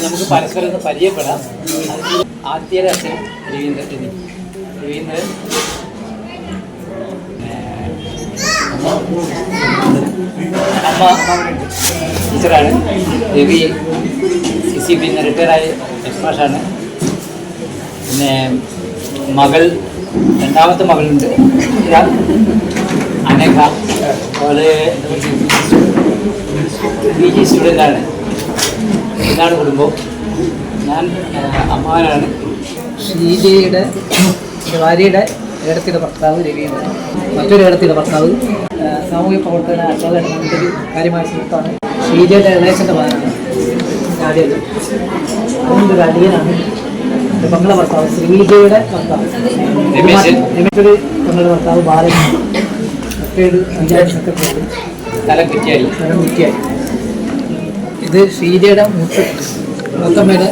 നമുക്ക് പരസ്പരം പരിചയപ്പെടാം. ആദ്യയുടെ അച്ഛൻ രവീന്ദ്രൻ, അമ്മ ടീച്ചറാണ്. രവി CCP റിട്ടയറായ എക്സ്മാഷാണ്. പിന്നെ മകൾ, രണ്ടാമത്തെ മകളുണ്ട് അനഘ. അവള് PG സ്റ്റുഡൻ്റാണ്. എന്നാണ് കുടുംബം. ഞാൻ അമ്മാവനാണ്. ഷീജയുടെ ഭാര്യയുടെ ഏടത്തിയുടെ ഭർത്താവ് രവീന്ദ്രൻ, മറ്റൊരു ഏടത്തിയുടെ ഭർത്താവ് സാമൂഹ്യ പ്രവർത്തന അച്ഛൻ്റെ ഒരു കാര്യമായ സുഹൃത്താണ്. ഷീജയുടെ ഇളയച്ചൻ്റെ മകനാണ് ആദ്യം. അതുകൊണ്ട് ഒരു അടിയനാണ്. പങ്കള ഭർത്താവ് ശ്രീജയുടെ ഭർത്താവ് രമേശൊരു പങ്കളുടെ ഭർത്താവ് ബാലൻ, മറ്റൊരു പഞ്ചായത്ത് സെക്രട്ടറി സ്ഥലം കുറ്റിയായി. ഇത് ഷീജയുടെ മൂത്തമ്മയുടെ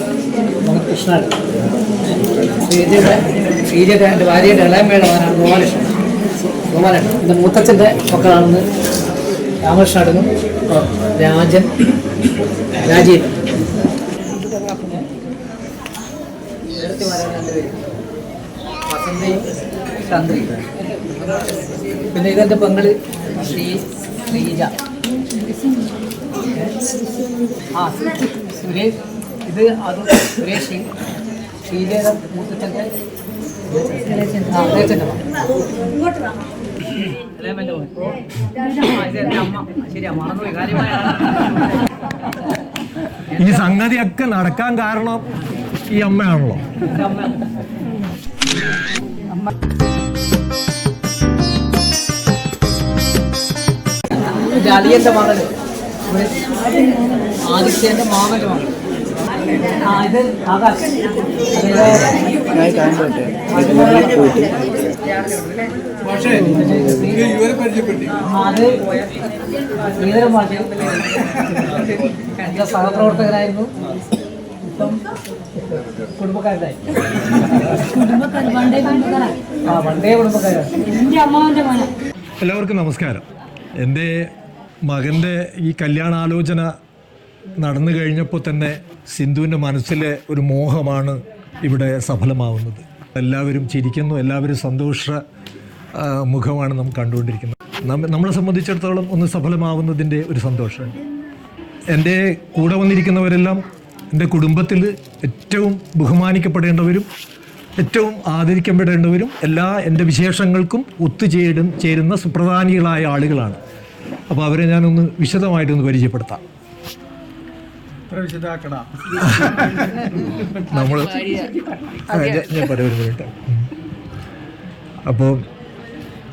മകൻ കൃഷ്ണനാണ്. ഷീജയുടെ എൻ്റെ ഭാര്യയുടെ ഇളയമ്മയുടെ മകനാണ് ഗോപാലൻ. എൻ്റെ മൂത്തച്ഛൻ്റെ മക്കളാണെന്ന് രാമകൃഷ്ണനും രാജൻ, രാജീവ്. വസന്തയും ചന്ദ്രയും. പിന്നെ ഇതെൻ്റെ പെങ്ങള് ശ്രീജ. സുരേഷ്, ഇത് അത് സുരേഷ്. ഷീജയുടെ മൂത്തച്ഛൻ്റെ ഇളയച്ചൻ്റെ അമ്മ. ശരിയാ, മറന്നുപോയി കാര്യമായ. ഈ സംഗതിയൊക്കെ നടക്കാൻ കാരണം ഈ അമ്മയാണല്ലോ. അലിയന്റെ മകൻ ആദിത്യന്റെ മാമന്റെ മകൻ. ഇത് ആകാശ്. അത് ശ്രീധരൻ മാഷ് എൻ്റെ സഹപ്രവർത്തകരായിരുന്നു. ഇപ്പം കുടുംബക്കാരായി. പണ്ടേ കുടുംബക്കാരാണ്. എല്ലാവർക്കും നമസ്കാരം. എൻ്റെ മകൻ്റെ ഈ കല്യാണാലോചന നടന്നു കഴിഞ്ഞപ്പോൾ തന്നെ സിന്ധുവിൻ്റെ മനസ്സിലെ ഒരു മോഹമാണ് ഇവിടെ സഫലമാവുന്നത്. എല്ലാവരും ചിരിക്കുന്നു, എല്ലാവരും സന്തോഷ മുഖമാണ് നാം കണ്ടുകൊണ്ടിരിക്കുന്നത്. നമ്മളെ സംബന്ധിച്ചിടത്തോളം ഒന്ന് സഫലമാവുന്നതിൻ്റെ ഒരു സന്തോഷമുണ്ട്. എൻ്റെ കൂടെ വന്നിരിക്കുന്നവരെല്ലാം എൻ്റെ കുടുംബത്തിൽ ഏറ്റവും ബഹുമാനിക്കപ്പെടേണ്ടവരും ഏറ്റവും ആദരിക്കപ്പെടേണ്ടവരും എല്ലാ എൻ്റെ വിശേഷങ്ങൾക്കും ചേരുന്ന സുപ്രധാനികളായ ആളുകളാണ്. അപ്പോൾ അവരെ ഞാനൊന്ന് വിശദമായിട്ടൊന്ന് പരിചയപ്പെടുത്താം. നമ്മൾ ഞാൻ പറയുന്നത്. അപ്പോൾ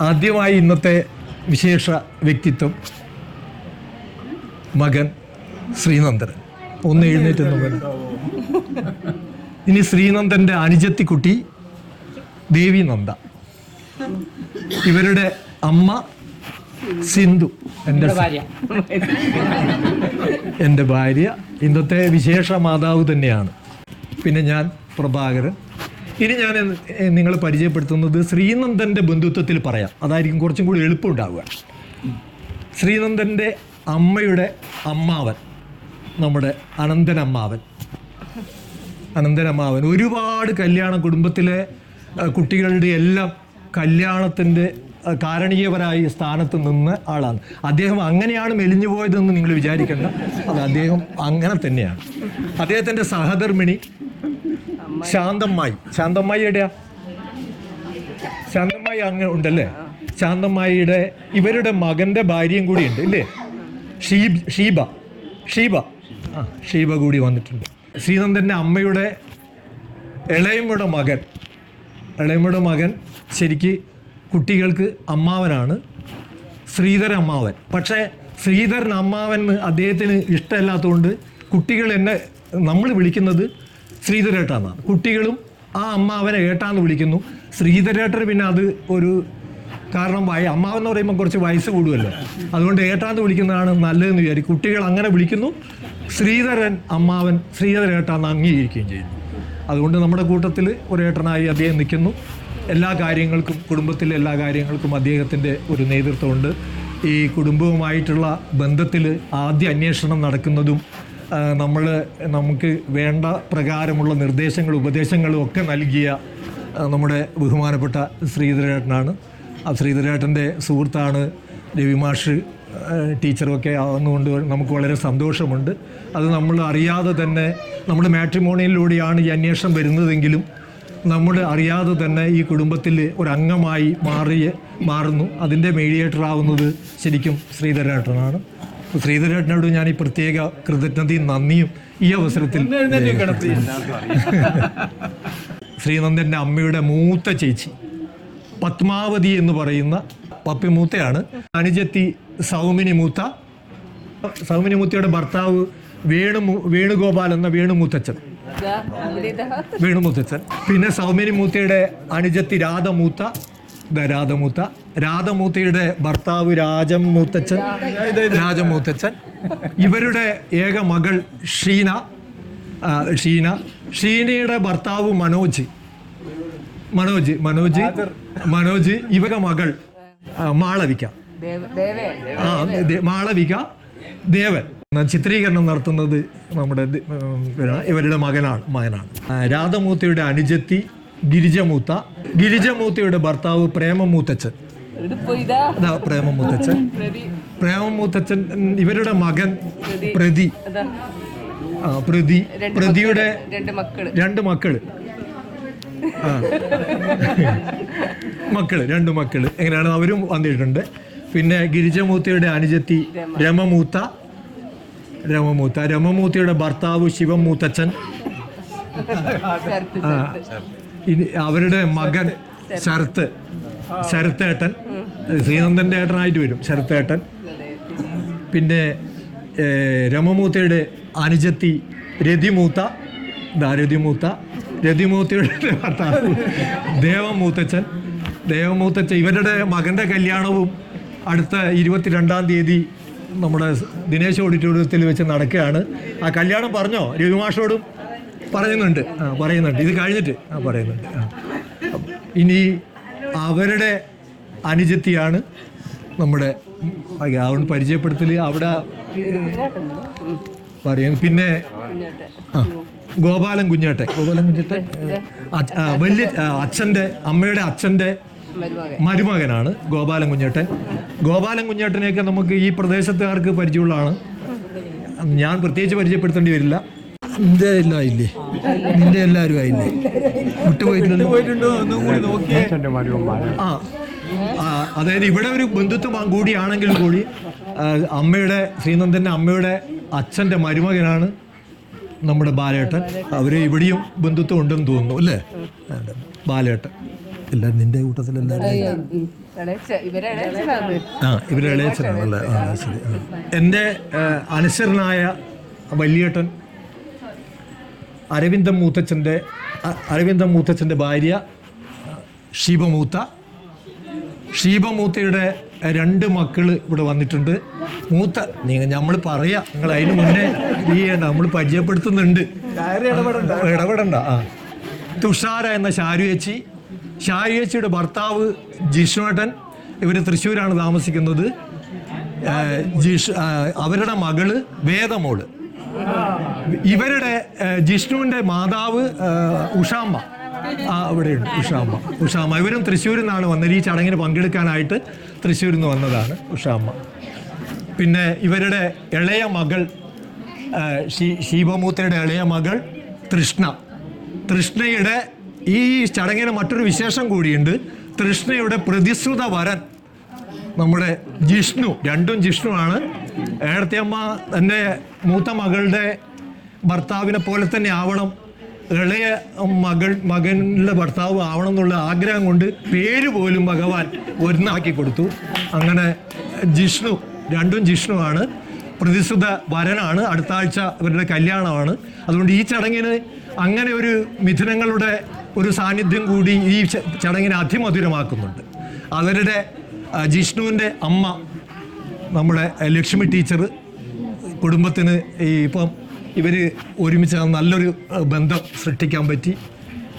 ആദ്യമായി ഇന്നത്തെ വിശേഷ വ്യക്തിത്വം മകൻ ശ്രീനന്ദൻ. ഒന്ന് എഴുന്നേറ്റെന്ന് പറഞ്ഞു. ഇനി ശ്രീനന്ദൻ്റെ അനുജത്തിക്കുട്ടി ദേവി നന്ദ. ഇവരുടെ അമ്മ സിന്ധു, എൻ്റെ ഭാര്യ. ഇന്നത്തെ വിശേഷ മാതാവ് തന്നെയാണ്. പിന്നെ ഞാൻ പ്രഭാകരൻ. ഇനി ഞാൻ നിങ്ങളെ പരിചയപ്പെടുത്തുന്നത് ശ്രീനന്ദൻ്റെ ബന്ധുത്വത്തിൽ പറയാം. അതായിരിക്കും കുറച്ചും കൂടി എളുപ്പമുണ്ടാവുക. ശ്രീനന്ദൻ്റെ അമ്മയുടെ അമ്മാവൻ, നമ്മുടെ അനന്തനമ്മാവൻ ഒരുപാട് കല്യാണ കുടുംബത്തിലെ കുട്ടികളുടെ എല്ലാം കല്യാണത്തിൻ്റെ കാരണീയപരായ സ്ഥാനത്ത് നിന്ന് ആളാണ് അദ്ദേഹം. അങ്ങനെയാണ് മെലിഞ്ഞു പോയതെന്ന് നിങ്ങൾ വിചാരിക്കേണ്ട. അത് അദ്ദേഹം അങ്ങനെ തന്നെയാണ്. അദ്ദേഹത്തിൻ്റെ സഹധർമ്മിണി ശാന്തമ്മായി എവിടെയാ? ശാന്തമ്മായി അങ്ങനെ ഉണ്ടല്ലേ. ശാന്തമ്മായിയുടെ ഇവരുടെ മകൻ്റെ ഭാര്യയും കൂടി ഉണ്ട് ഇല്ലേ? ഷീബ കൂടി വന്നിട്ടുണ്ട്. ശ്രീനന്ദൻ്റെ അമ്മയുടെ ഇളയമ്മയുടെ മകൻ ശരിക്ക് കുട്ടികൾക്ക് അമ്മാവനാണ്, ശ്രീധരൻ അമ്മാവൻ. പക്ഷേ ശ്രീധരൻ അമ്മാവൻ അദ്ദേഹത്തിന് ഇഷ്ടമല്ലാത്തതുകൊണ്ട് കുട്ടികൾ നമ്മൾ വിളിക്കുന്നത് ശ്രീധരേട്ടാന്നാണ്. കുട്ടികളും ആ അമ്മാവനെ ഏട്ടാന്ന് വിളിക്കുന്നു. ശ്രീധരേട്ടന് പിന്നെ അത് ഒരു കാരണം അമ്മാവൻ എന്ന് പറയുമ്പോൾ കുറച്ച് വയസ്സ് കൂടുമല്ലോ, അതുകൊണ്ട് ഏട്ടാന്ന് വിളിക്കുന്നതാണ് നല്ലതെന്ന് വിചാരിക്കും. കുട്ടികൾ അങ്ങനെ വിളിക്കുന്നു. ശ്രീധരൻ അമ്മാവൻ ശ്രീധരേട്ടാന്ന് അംഗീകരിക്കുകയും ചെയ്യുന്നു. അതുകൊണ്ട് നമ്മുടെ കൂട്ടത്തിൽ ഒരു ഏട്ടനായി അദ്ദേഹം നിൽക്കുന്നു. എല്ലാ കാര്യങ്ങൾക്കും, കുടുംബത്തിലെ എല്ലാ കാര്യങ്ങൾക്കും അദ്ദേഹത്തിൻ്റെ ഒരു നേതൃത്വമുണ്ട്. ഈ കുടുംബവുമായിട്ടുള്ള ബന്ധത്തിൽ ആദ്യ അന്വേഷണം നടക്കുന്നതും നമുക്ക് വേണ്ട പ്രകാരമുള്ള നിർദ്ദേശങ്ങളും ഉപദേശങ്ങളും ഒക്കെ നൽകിയ നമ്മുടെ ബഹുമാനപ്പെട്ട ശ്രീധരേട്ടനാണ്. ആ ശ്രീധരേട്ടൻ്റെ സുഹൃത്താണ് രവിമാഷ് ടീച്ചറൊക്കെ ആവുന്നതുകൊണ്ട് നമുക്ക് വളരെ സന്തോഷമുണ്ട്. അത് നമ്മൾ അറിയാതെ തന്നെ നമ്മുടെ മാട്രിമോണിയിലൂടെയാണ് ഈ അന്വേഷണം വരുന്നതെങ്കിലും നമ്മൾ അറിയാതെ തന്നെ ഈ കുടുംബത്തിൽ ഒരംഗമായി മാറുന്നു. അതിൻ്റെ മീഡിയേറ്റർ ആവുന്നത് ശരിക്കും ശ്രീധരേട്ടനാണ്. ശ്രീധരേട്ടനോട് ഞാൻ ഈ പ്രത്യേക കൃതജ്ഞതയും നന്ദിയും ഈ അവസരത്തിൽ ശ്രീനന്ദൻ്റെ അമ്മയുടെ മൂത്ത ചേച്ചി പത്മാവതി എന്ന് പറയുന്ന പപ്പി മൂത്തയാണ്. അനുജത്തി സൗമിനി മൂത്തയുടെ ഭർത്താവ് വേണുഗോപാൽ എന്ന വേണുമൂത്തച്ഛൻ. പിന്നെ സൗമിനി മൂത്തയുടെ അനുജത്തി രാധമൂത്തയുടെ ഭർത്താവ് രാജമൂത്തച്ഛൻ. ഇവരുടെ ഏക മകൾ ഷീനയുടെ ഭർത്താവ് മനോജ്. ഇവരുടെ മകൾ മാളവിക ദേവൻ. ചിത്രീകരണം നടത്തുന്നത് നമ്മുടെ ഇവരുടെ മകനാണ്. രാധമൂത്തയുടെ അനുജത്തി ഗിരിജമൂത്തയുടെ ഭർത്താവ് പ്രേമമൂത്തച്ഛൻ. ഇവരുടെ മകൻ പ്രതിയുടെ രണ്ട് മക്കള് എങ്ങനെയാണ് അവരും വന്നിട്ടുണ്ട്. പിന്നെ ഗിരിജമൂത്തയുടെ അനുജത്തി രമമൂത്തയുടെ ഭർത്താവ് ശിവമൂത്തച്ഛൻ. അവരുടെ മകൻ ശരത്തേട്ടൻ, ശ്രീനന്ദൻ്റെ ഏട്ടനായിട്ട് വരും ശരത്തേട്ടൻ. പിന്നെ രമമൂത്തയുടെ അനുജത്തി രതിമൂത്തയുടെ ഭർത്താവ് ദേവമൂത്തച്ഛൻ. ഇവരുടെ മകൻ്റെ കല്യാണവും അടുത്ത 22-ാം തീയതി നമ്മുടെ ദിനേശ് ഓഡിറ്റോറിയത്തിൽ വെച്ച് നടക്കുകയാണ്. ആ കല്യാണം പറഞ്ഞോ? രവിമാഷോടും പറയുന്നുണ്ട്. ഇത് കഴിഞ്ഞിട്ട് പറയുന്നുണ്ട്. ഇനി അവരുടെ അനുജത്തിയാണ് നമ്മുടെ അവിടെ പരിചയപ്പെടുത്തൽ അവിടെ പറയുന്നു. പിന്നെ ഗോപാലൻ കുഞ്ഞേട്ടൻ വലിയ അമ്മയുടെ അച്ഛൻ്റെ മരുമകനാണ് ഗോപാലൻ കുഞ്ഞേട്ടനെയൊക്കെ നമുക്ക് ഈ പ്രദേശത്തുകാർക്ക് പരിചയമുള്ളതാണ്. ഞാൻ പ്രത്യേകിച്ച് പരിചയപ്പെടുത്തേണ്ടി വരില്ല. നിന്റെ എല്ലാം ആയില്ലേ? നിന്റെ എല്ലാവരും ആയില്ലേ? വിട്ടുപോയിട്ടുണ്ടോ? അതായത് ഇവിടെ ഒരു ബന്ധുത്വം കൂടിയാണെങ്കിൽ കൂടി ശ്രീനന്ദൻ്റെ അമ്മയുടെ അച്ഛൻ്റെ മരുമകനാണ് നമ്മുടെ ബാലേട്ടൻ. അവര് ഇവിടെയും ബന്ധുത്വം ഉണ്ടെന്ന് തോന്നുന്നു അല്ലേ? ബാലേട്ടൻ എല്ലാവരും നിന്റെ കൂട്ടത്തിലെല്ലാവരും ഇവരെ ഇളയച്ചനാണല്ലേ? ശരി. എൻ്റെ അനശ്വരനായ വലിയേട്ടൻ അരവിന്ദൻ മൂത്തച്ഛൻ്റെ ഭാര്യ ഷീബമൂത്തയുടെ 2 മക്കൾ ഇവിടെ വന്നിട്ടുണ്ട്. നമ്മൾ പറയാം, നിങ്ങൾ അതിന് മുന്നേ നമ്മൾ പരിചയപ്പെടുത്തുന്നുണ്ട്, ഇടപെടണ്ട. തുഷാര എന്ന ഷാരുയേച്ചിയുടെ ഭർത്താവ് ജിഷ്ണുവേട്ടൻ. ഇവർ തൃശ്ശൂരാണ് താമസിക്കുന്നത്. അവരുടെ മകള് വേദമോള്. ഇവരുടെ ജിഷ്ണുവിൻ്റെ മാതാവ് ഉഷാമ്മ അവിടെയുണ്ട്. ഉഷാമ്മ ഇവരും തൃശ്ശൂരിൽ നിന്നാണ് വന്നത്. ഈ ചടങ്ങിന് പങ്കെടുക്കാനായിട്ട് തൃശ്ശൂരിൽ നിന്ന് വന്നതാണ് ഉഷാമ്മ. പിന്നെ ഇവരുടെ ഇളയ മകൾ ശീബമൂത്തയുടെ ഇളയ മകൾ തൃഷ്ണയുടെ ഈ ചടങ്ങിന് മറ്റൊരു വിശേഷം കൂടിയുണ്ട്. തൃഷ്ണയുടെ പ്രതിശ്രുത വരൻ നമ്മുടെ ജിഷ്ണു. 2 ജിഷ്ണുവാണ്. ഏടത്തിയമ്മ എൻ്റെ മൂത്ത മകളുടെ ഭർത്താവിനെ പോലെ തന്നെ ആവണം, ഇളയ മകൻ്റെ ഭർത്താവ് ആവണം എന്നുള്ള ആഗ്രഹം കൊണ്ട് പേര് പോലും ഭഗവാൻ ഒന്നാക്കി കൊടുത്തു. അങ്ങനെ 2 ജിഷ്ണുവാണ്. പ്രതിശ്രുത വരനാണ്. അടുത്ത ആഴ്ച ഇവരുടെ കല്യാണമാണ്. അതുകൊണ്ട് ഈ ചടങ്ങിന് അങ്ങനെ ഒരു മിഥുനങ്ങളുടെ ഒരു സാന്നിധ്യം കൂടി ഈ ചടങ്ങിനെ അതിമധുരമാക്കുന്നുണ്ട്. അവരുടെ ജിഷ്ണുവിൻ്റെ അമ്മ നമ്മുടെ ലക്ഷ്മി ടീച്ചർ കുടുംബത്തിന് ഇപ്പം ഇവർ ഒരുമിച്ച് നല്ലൊരു ബന്ധം സൃഷ്ടിക്കാൻ പറ്റി.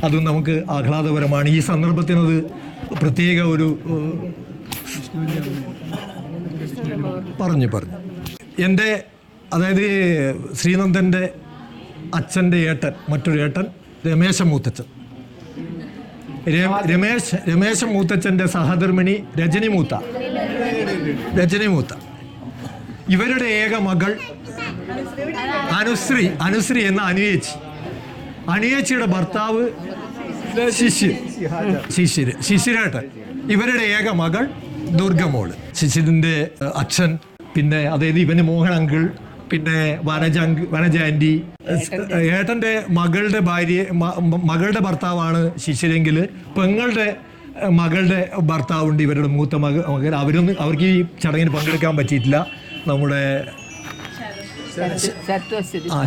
അതും നമുക്ക് ആഹ്ലാദപരമാണ്. ഈ സന്ദർഭത്തിനത് പ്രത്യേക ഒരു പറഞ്ഞു. എൻ്റെ അതായത് ശ്രീനന്ദൻ്റെ അച്ഛൻ്റെ ഏട്ടൻ, മറ്റൊരു ഏട്ടൻ രമേശ മൂത്തച്ഛൻ. രമേശ മൂത്തച്ഛൻ്റെ സഹധർമ്മിണി രജനി മൂത്ത. ഇവരുടെ ഏക മകൾ അനുശ്രീ എന്ന അനുയേച്ചിയുടെ ഭർത്താവ് ശിശിരേട്ടൻ. ഇവരുടെ ഏക മകൾ ദുർഗമോള്. ശിശിരിൻ്റെ അച്ഛൻ, പിന്നെ അതായത് ഇവന് മോഹൻ അങ്കിൾ, പിന്നെ വനജ ആൻറ്റി. ഏട്ടൻ്റെ മകളുടെ ഭർത്താവാണ് ശിശിരെങ്കിൽ പെങ്ങളുടെ മകളുടെ ഭർത്താവുണ്ട്, ഇവരുടെ മൂത്ത മകൻ. അവർക്ക് ഈ ചടങ്ങിന് പങ്കെടുക്കാൻ പറ്റിയിട്ടില്ല. നമ്മുടെ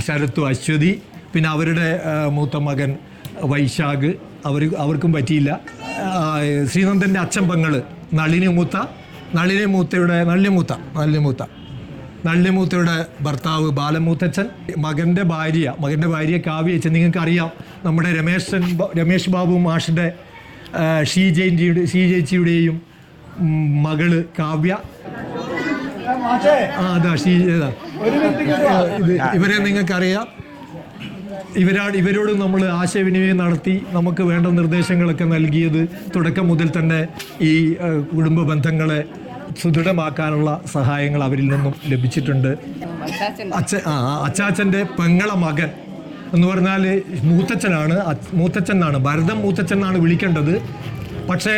ശരത്തു, അശ്വതി, പിന്നെ അവരുടെ മൂത്ത മകൻ വൈശാഖ്, അവർക്കും പറ്റിയില്ല. ശ്രീനന്ദൻ്റെ അച്ഛൻ പെങ്ങള് നള്ളിമൂത്തയുടെ ഭർത്താവ് ബാലമൂത്തച്ഛൻ, മകൻ്റെ ഭാര്യ കാവ്യച്ചൻ. നിങ്ങൾക്കറിയാം, നമ്മുടെ രമേശ് ബാബു മാഷിൻ്റെ ഷീ ചേച്ചിയുടെയും മകള് കാവ്യ. ഇവരെ നിങ്ങൾക്കറിയാം. ഇവരോട് നമ്മൾ ആശയവിനിമയം നടത്തി നമുക്ക് വേണ്ട നിർദ്ദേശങ്ങളൊക്കെ നൽകിയത് തുടക്കം മുതൽ തന്നെ ഈ കുടുംബ ബന്ധങ്ങളെ സുദൃഢമാക്കാനുള്ള സഹായങ്ങൾ അവരിൽ നിന്നും ലഭിച്ചിട്ടുണ്ട്. അച്ചാച്ചൻ്റെ പെങ്ങള മകൻ എന്ന് പറഞ്ഞാൽ മൂത്തച്ഛൻ എന്നാണ്, ഭരതൻ മൂത്തച്ഛൻ എന്നാണ് വിളിക്കേണ്ടത്. പക്ഷേ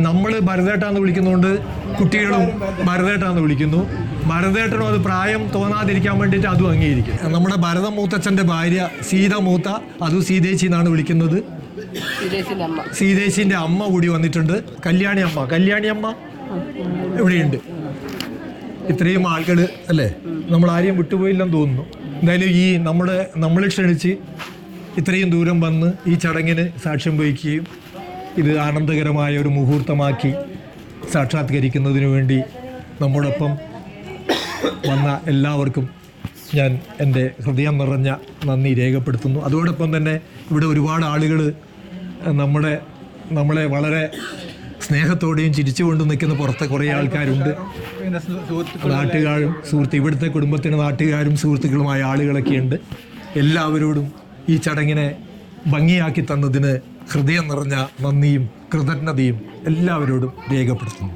നമ്മൾ ഭരതേട്ടാന്ന് വിളിക്കുന്നതുകൊണ്ട് കുട്ടികളും ഭരതേട്ടാന്ന് വിളിക്കുന്നു. ഭരതേട്ടനും അത് പ്രായം തോന്നാതിരിക്കാൻ വേണ്ടിയിട്ട് അതും അംഗീകരിക്കും. നമ്മുടെ ഭരതൻ മൂത്തച്ഛൻ്റെ ഭാര്യ സീത മൂത്ത, അതും സീതേച്ചി എന്നാണ് വിളിക്കുന്നത്. സീതേച്ചിൻ്റെ അമ്മ കൂടി വന്നിട്ടുണ്ട്, കല്യാണി അമ്മ ഇവിടെയുണ്ട്. ഇത്രയും ആളുകൾ അല്ലേ, നമ്മൾ ആരെയും വിട്ടുപോയില്ലെന്ന് തോന്നുന്നു. എന്തായാലും ഈ നമ്മളെ ക്ഷണിച്ച് ഇത്രയും ദൂരം വന്ന് ഈ ചടങ്ങിന് സാക്ഷ്യം വഹിക്കുകയും ഇത് ആനന്ദകരമായ ഒരു മുഹൂർത്തമാക്കി സാക്ഷാത്കരിക്കുന്നതിന് വേണ്ടി നമ്മോടൊപ്പം വന്ന എല്ലാവർക്കും ഞാൻ എൻ്റെ ഹൃദയം നിറഞ്ഞ നന്ദി രേഖപ്പെടുത്തുന്നു. അതോടൊപ്പം തന്നെ ഇവിടെ ഒരുപാട് ആളുകൾ നമ്മളെ വളരെ സ്നേഹത്തോടെയും ചിരിച്ചുകൊണ്ട് നിൽക്കുന്ന പുറത്തെ കുറേ ആൾക്കാരുണ്ട്. നാട്ടുകാരും ഇവിടുത്തെ കുടുംബത്തിന് നാട്ടുകാരും സുഹൃത്തുക്കളുമായ ആളുകളൊക്കെ ഉണ്ട്. എല്ലാവരോടും ഈ ചടങ്ങിനെ ഭംഗിയാക്കി തന്നതിന് ഹൃദയം നിറഞ്ഞ നന്ദിയും കൃതജ്ഞതയും എല്ലാവരോടും രേഖപ്പെടുത്തുന്നു.